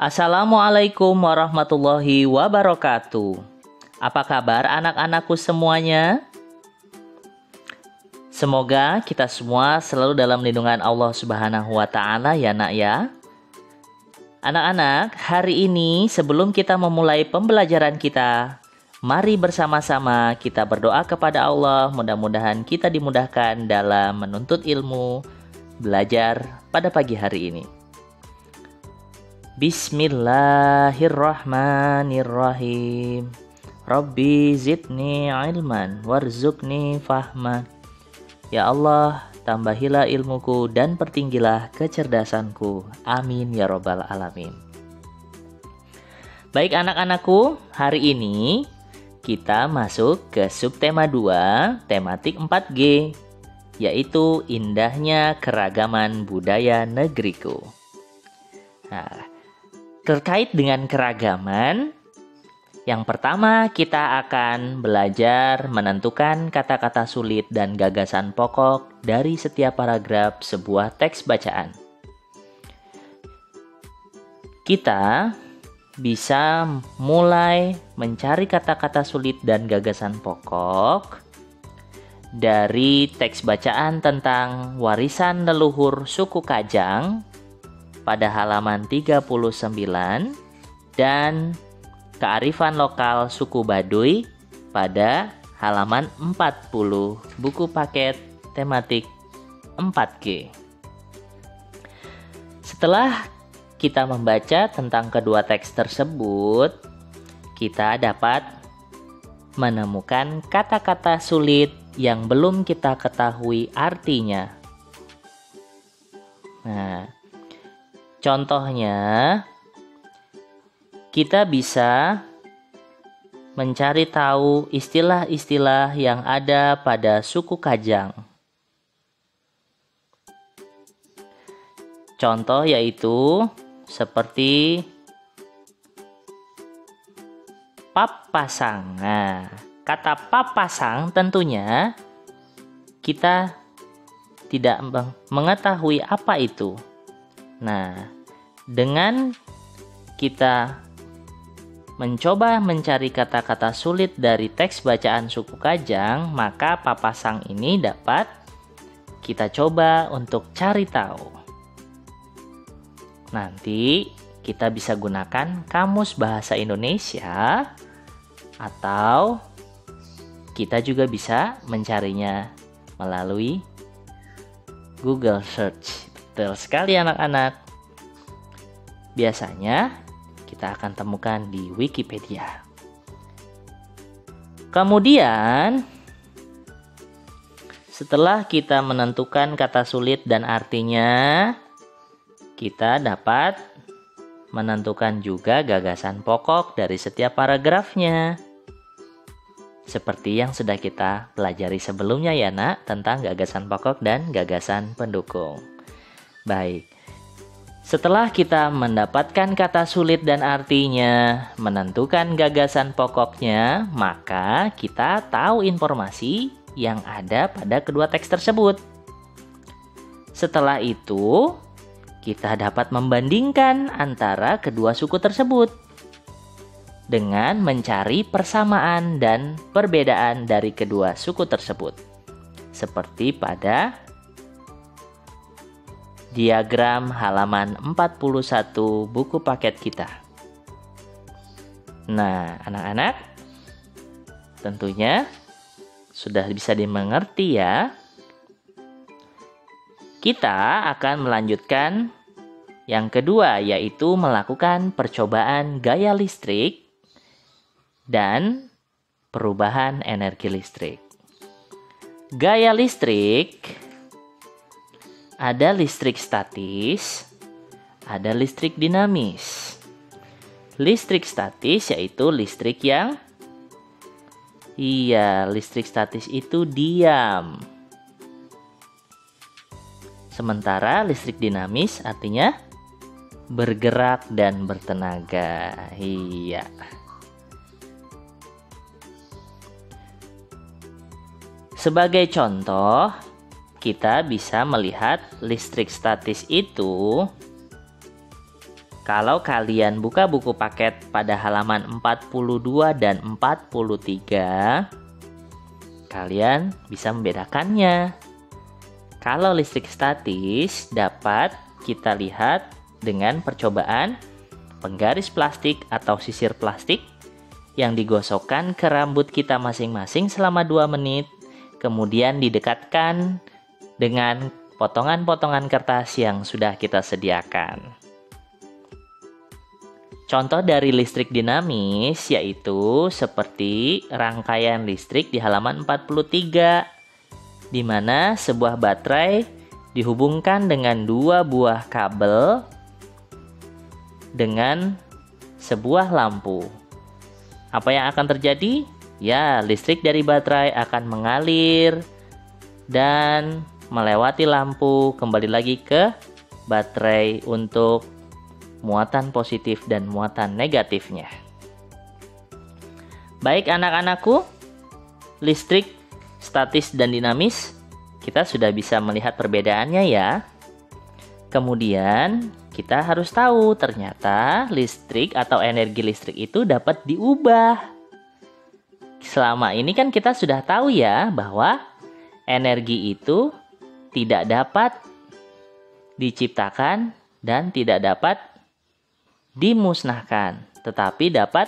Assalamualaikum warahmatullahi wabarakatuh. Apa kabar anak-anakku semuanya? Semoga kita semua selalu dalam lindungan Allah Subhanahu wa Ta'ala ya nak ya. Anak-anak, hari ini sebelum kita memulai pembelajaran kita, mari bersama-sama kita berdoa kepada Allah. Mudah-mudahan kita dimudahkan dalam menuntut ilmu, belajar pada pagi hari ini. Bismillahirrahmanirrahim. Rabbi zidni ilman warzuqni fahman. Ya Allah, tambahilah ilmuku dan pertinggilah kecerdasanku. Amin ya robbal alamin. Baik anak-anakku, hari ini kita masuk ke subtema 2, tematik 4G, yaitu indahnya keragaman budaya negeriku. Nah, terkait dengan keragaman, yang pertama kita akan belajar menentukan kata-kata sulit dan gagasan pokok dari setiap paragraf sebuah teks bacaan. Kita bisa mulai mencari kata-kata sulit dan gagasan pokok dari teks bacaan tentang warisan leluhur suku Kajang pada halaman 39 dan kearifan lokal suku Baduy pada halaman 40 buku paket tematik 4G. Setelah kita membaca tentang kedua teks tersebut, kita dapat menemukan kata-kata sulit yang belum kita ketahui artinya. Nah, contohnya, kita bisa mencari tahu istilah-istilah yang ada pada suku Kajang. Contoh yaitu seperti papasang. Nah, kata papasang tentunya kita tidak mengetahui apa itu. Nah, dengan kita mencoba mencari kata-kata sulit dari teks bacaan suku Kajang, maka papasang ini dapat kita coba untuk cari tahu. Nanti kita bisa gunakan Kamus Bahasa Indonesia atau kita juga bisa mencarinya melalui Google Search. Betul sekali anak-anak. Biasanya kita akan temukan di Wikipedia. Kemudian, setelah kita menentukan kata sulit dan artinya, kita dapat menentukan juga gagasan pokok dari setiap paragrafnya. Seperti yang sudah kita pelajari sebelumnya ya nak, tentang gagasan pokok dan gagasan pendukung. Baik, setelah kita mendapatkan kata sulit dan artinya, menentukan gagasan pokoknya, maka kita tahu informasi yang ada pada kedua teks tersebut. Setelah itu, kita dapat membandingkan antara kedua suku tersebut dengan mencari persamaan dan perbedaan dari kedua suku tersebut. Seperti pada diagram halaman 41 buku paket kita. Nah, anak-anak, tentunya sudah bisa dimengerti ya. Kita akan melanjutkan yang kedua, yaitu melakukan percobaan gaya listrik dan perubahan energi listrik. Gaya listrik, ada listrik statis, ada listrik dinamis. Listrik statis yaitu listrik yang listrik statis itu diam. Sementara listrik dinamis artinya bergerak dan bertenaga. Iya. Sebagai contoh, kita bisa melihat listrik statis itu Kalau kalian buka buku paket pada halaman 42 dan 43, kalian bisa membedakannya. Kalau listrik statis dapat kita lihat dengan percobaan penggaris plastik atau sisir plastik yang digosokkan ke rambut kita masing-masing selama 2 menit, kemudian didekatkan dengan potongan-potongan kertas yang sudah kita sediakan. Contoh dari listrik dinamis yaitu seperti rangkaian listrik di halaman 43, di mana sebuah baterai dihubungkan dengan 2 buah kabel dengan sebuah lampu. Apa yang akan terjadi? Ya, listrik dari baterai akan mengalir dan melewati lampu kembali lagi ke baterai untuk muatan positif dan muatan negatifnya. Baik anak-anakku, listrik statis dan dinamis kita sudah bisa melihat perbedaannya ya. Kemudian kita harus tahu ternyata listrik atau energi listrik itu dapat diubah. Selama ini kan kita sudah tahu ya bahwa energi itu tidak dapat diciptakan dan tidak dapat dimusnahkan, tetapi dapat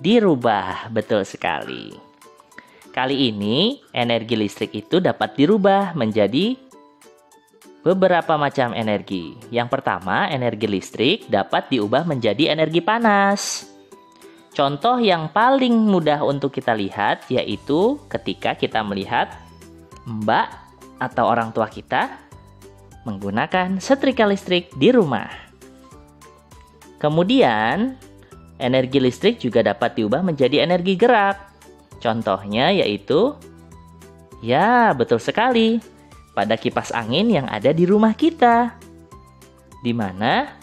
dirubah. Betul sekali. Kali ini energi listrik itu dapat dirubah menjadi beberapa macam energi. Yang pertama, energi listrik dapat diubah menjadi energi panas. Contoh yang paling mudah untuk kita lihat yaitu ketika kita melihat mbak atau orang tua kita menggunakan setrika listrik di rumah. Kemudian, energi listrik juga dapat diubah menjadi energi gerak. Contohnya yaitu, ya betul sekali, pada kipas angin yang ada di rumah kita, di mana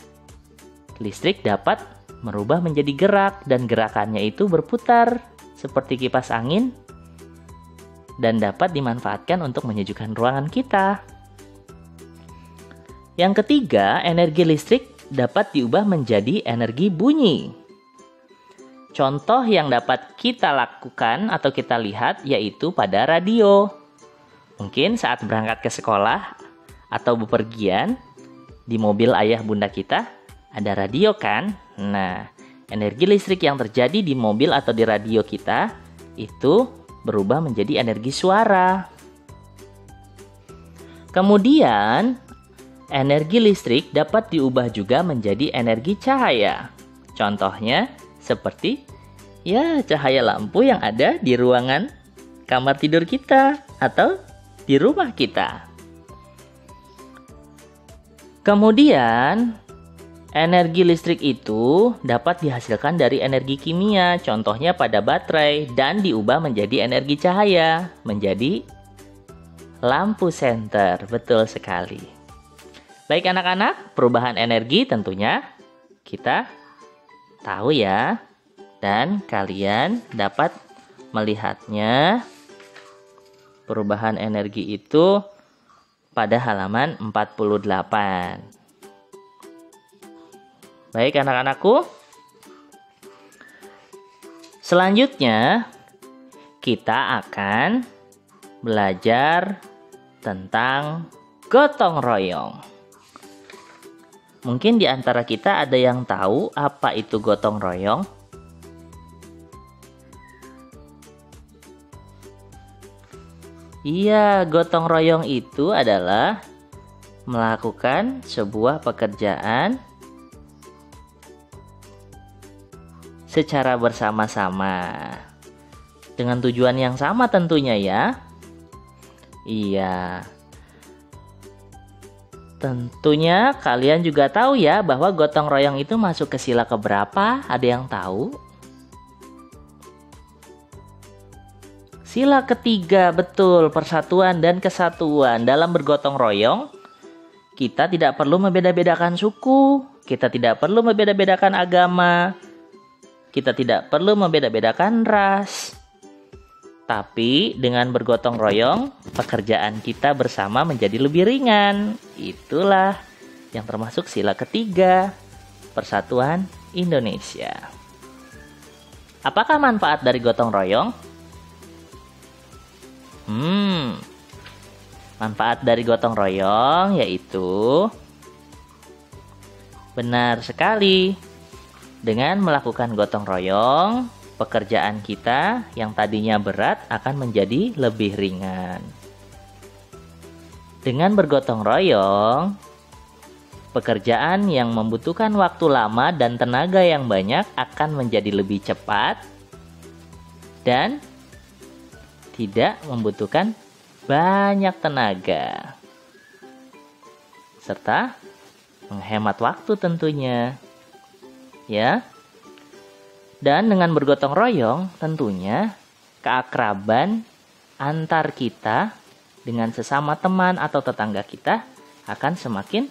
listrik dapat merubah menjadi gerak dan gerakannya itu berputar seperti kipas angin dan dapat dimanfaatkan untuk menyejukkan ruangan kita. Yang ketiga, energi listrik dapat diubah menjadi energi bunyi. Contoh yang dapat kita lakukan atau kita lihat yaitu pada radio. Mungkin saat berangkat ke sekolah atau bepergian, di mobil ayah bunda kita ada radio kan? Nah, energi listrik yang terjadi di mobil atau di radio kita itu berubah menjadi energi suara. Kemudian, energi listrik dapat diubah juga menjadi energi cahaya. Contohnya seperti ya cahaya lampu yang ada di ruangan kamar tidur kita atau di rumah kita. Kemudian, energi listrik itu dapat dihasilkan dari energi kimia, contohnya pada baterai, dan diubah menjadi energi cahaya, menjadi lampu senter. Betul sekali. Baik anak-anak, perubahan energi tentunya kita tahu ya, dan kalian dapat melihatnya perubahan energi itu pada halaman 48. Baik anak-anakku, selanjutnya kita akan belajar tentang gotong royong. Mungkin di antara kita ada yang tahu apa itu gotong royong? Iya, gotong royong itu adalah melakukan sebuah pekerjaan secara bersama-sama dengan tujuan yang sama tentunya ya. Iya. Tentunya kalian juga tahu ya bahwa gotong royong itu masuk ke sila keberapa? Ada yang tahu? Sila ketiga, betul, persatuan dan kesatuan. Dalam bergotong royong, kita tidak perlu membeda-bedakan suku, kita tidak perlu membeda-bedakan agama, kita tidak perlu membeda-bedakan ras. Tapi dengan bergotong royong, pekerjaan kita bersama menjadi lebih ringan. Itulah yang termasuk sila ketiga. persatuan Indonesia. Apakah manfaat dari gotong royong? Manfaat dari gotong royong yaitu benar sekali. Dengan melakukan gotong royong, pekerjaan kita yang tadinya berat akan menjadi lebih ringan. Dengan bergotong royong, pekerjaan yang membutuhkan waktu lama dan tenaga yang banyak akan menjadi lebih cepat dan tidak membutuhkan banyak tenaga, serta menghemat waktu tentunya. Ya. Dan dengan bergotong royong, tentunya keakraban antar kita dengan sesama teman atau tetangga kita akan semakin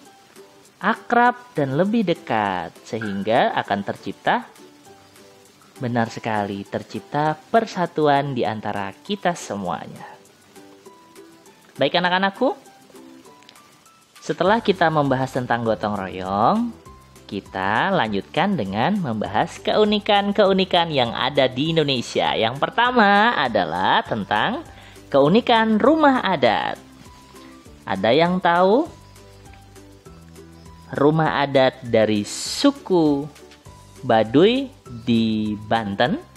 akrab dan lebih dekat, sehingga akan tercipta, benar sekali, tercipta persatuan di antara kita semuanya. Baik anak-anakku, setelah kita membahas tentang gotong royong, kita lanjutkan dengan membahas keunikan-keunikan yang ada di Indonesia. Yang pertama adalah tentang keunikan rumah adat. Ada yang tahu rumah adat dari suku Baduy di Banten?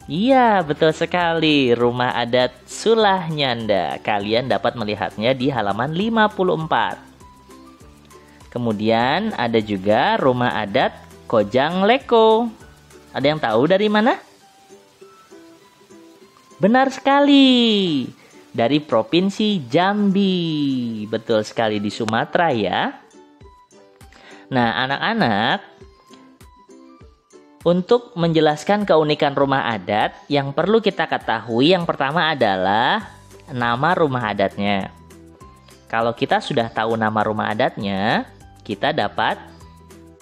Iya, betul sekali. Rumah adat Sulah Nyanda. Kalian dapat melihatnya di halaman 54. Kemudian ada juga rumah adat Kojang Leko. Ada yang tahu dari mana? Benar sekali. Dari Provinsi Jambi. Betul sekali, di Sumatera ya. Nah, anak-anak, untuk menjelaskan keunikan rumah adat, yang perlu kita ketahui yang pertama adalah nama rumah adatnya. Kalau kita sudah tahu nama rumah adatnya, kita dapat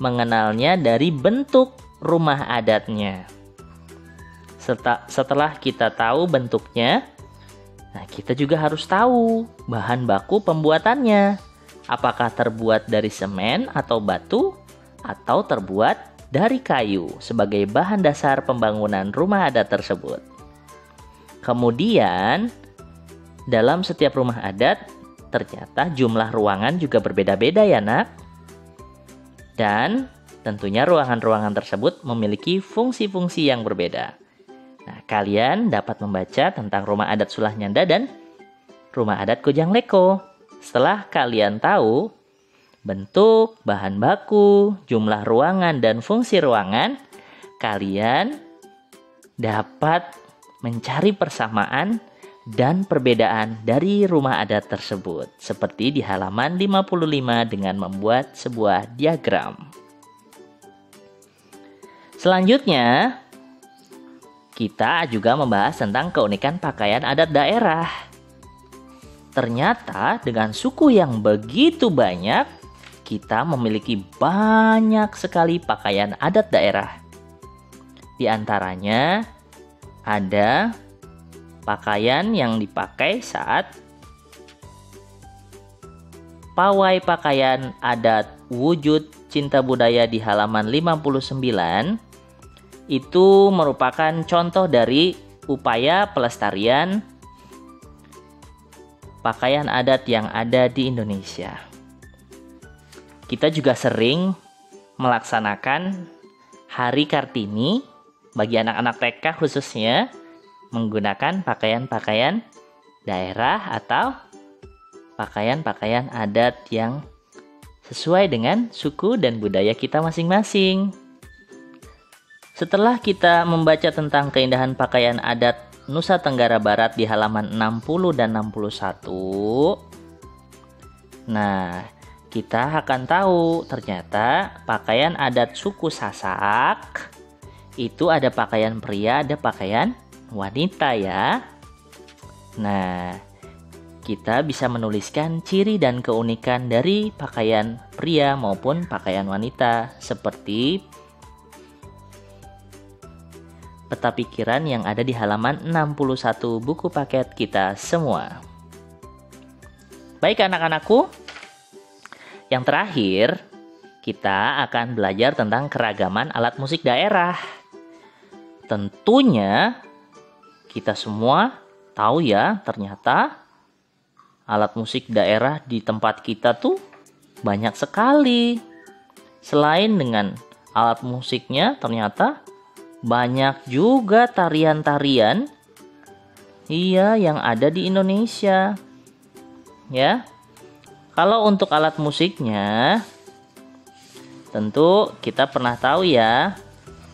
mengenalnya dari bentuk rumah adatnya. Setelah kita tahu bentuknya, nah kita juga harus tahu bahan baku pembuatannya. Apakah terbuat dari semen atau batu, atau terbuat dari kayu sebagai bahan dasar pembangunan rumah adat tersebut. Kemudian, dalam setiap rumah adat, ternyata jumlah ruangan juga berbeda-beda ya nak. Dan tentunya ruangan-ruangan tersebut memiliki fungsi-fungsi yang berbeda. Nah, kalian dapat membaca tentang rumah adat Sulah Nyanda dan rumah adat Kojang Leko. Setelah kalian tahu bentuk, bahan baku, jumlah ruangan, dan fungsi ruangan, kalian dapat mencari persamaan dan perbedaan dari rumah adat tersebut, seperti di halaman 55 dengan membuat sebuah diagram. Selanjutnya, kita juga membahas tentang keunikan pakaian adat daerah. Ternyata dengan suku yang begitu banyak, kita memiliki banyak sekali pakaian adat daerah. Di antaranya ada pakaian yang dipakai saat pawai pakaian adat wujud cinta budaya di halaman 59. Itu merupakan contoh dari upaya pelestarian pakaian adat yang ada di Indonesia. Kita juga sering melaksanakan Hari Kartini bagi anak-anak TK khususnya, menggunakan pakaian-pakaian daerah atau pakaian-pakaian adat yang sesuai dengan suku dan budaya kita masing-masing. Setelah kita membaca tentang keindahan pakaian adat Nusa Tenggara Barat di halaman 60 dan 61, nah, kita akan tahu ternyata pakaian adat suku Sasak itu ada pakaian pria, ada pakaian wanita ya. Nah, kita bisa menuliskan ciri dan keunikan dari pakaian pria maupun pakaian wanita seperti peta pikiran yang ada di halaman 61 buku paket kita semua. Baik anak-anakku, Yang terakhir, kita akan belajar tentang keragaman alat musik daerah. Tentunya kita semua tahu ya, ternyata alat musik daerah di tempat kita tuh banyak sekali. Selain dengan alat musiknya, ternyata banyak juga tarian-tarian yang ada di Indonesia. Ya. Kalau untuk alat musiknya, tentu kita pernah tahu ya.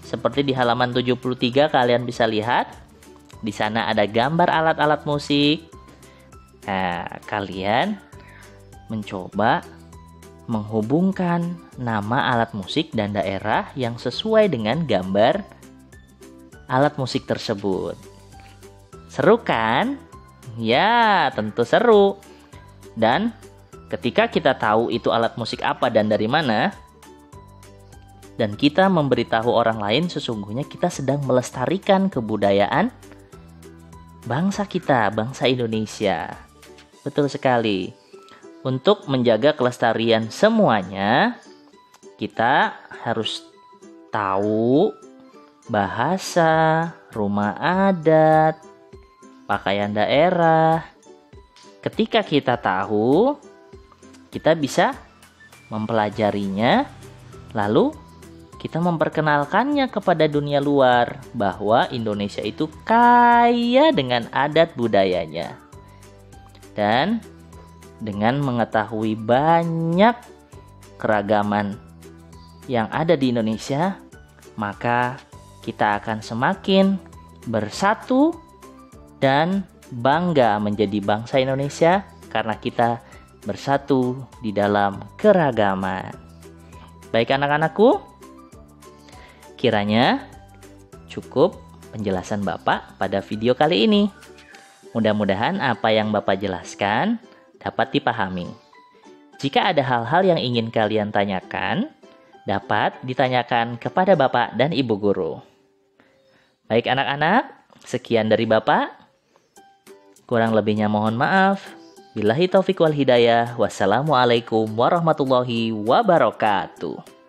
Seperti di halaman 73 kalian bisa lihat. Di sana ada gambar alat-alat musik. Nah, kalian mencoba menghubungkan nama alat musik dan daerah yang sesuai dengan gambar alat musik tersebut. Seru kan? Ya, tentu seru. Dan ketika kita tahu itu alat musik apa dan dari mana, dan kita memberitahu orang lain, sesungguhnya kita sedang melestarikan kebudayaan bangsa kita, bangsa Indonesia. Betul sekali. Untuk menjaga kelestarian semuanya, kita harus tahu bahasa, rumah adat, pakaian daerah. Ketika kita tahu, kita bisa mempelajarinya, lalu kita memperkenalkannya kepada dunia luar bahwa Indonesia itu kaya dengan adat budayanya. Dan dengan mengetahui banyak keragaman yang ada di Indonesia, maka kita akan semakin bersatu dan bangga menjadi bangsa Indonesia karena kita bersatu di dalam keragaman. Baik anak-anakku, kiranya cukup penjelasan Bapak pada video kali ini. Mudah-mudahan apa yang Bapak jelaskan dapat dipahami. Jika ada hal-hal yang ingin kalian tanyakan, dapat ditanyakan kepada Bapak dan Ibu Guru. Baik anak-anak, sekian dari Bapak. Kurang lebihnya mohon maaf. Billahi taufiq wal hidayah. Wassalamualaikum warahmatullahi wabarakatuh.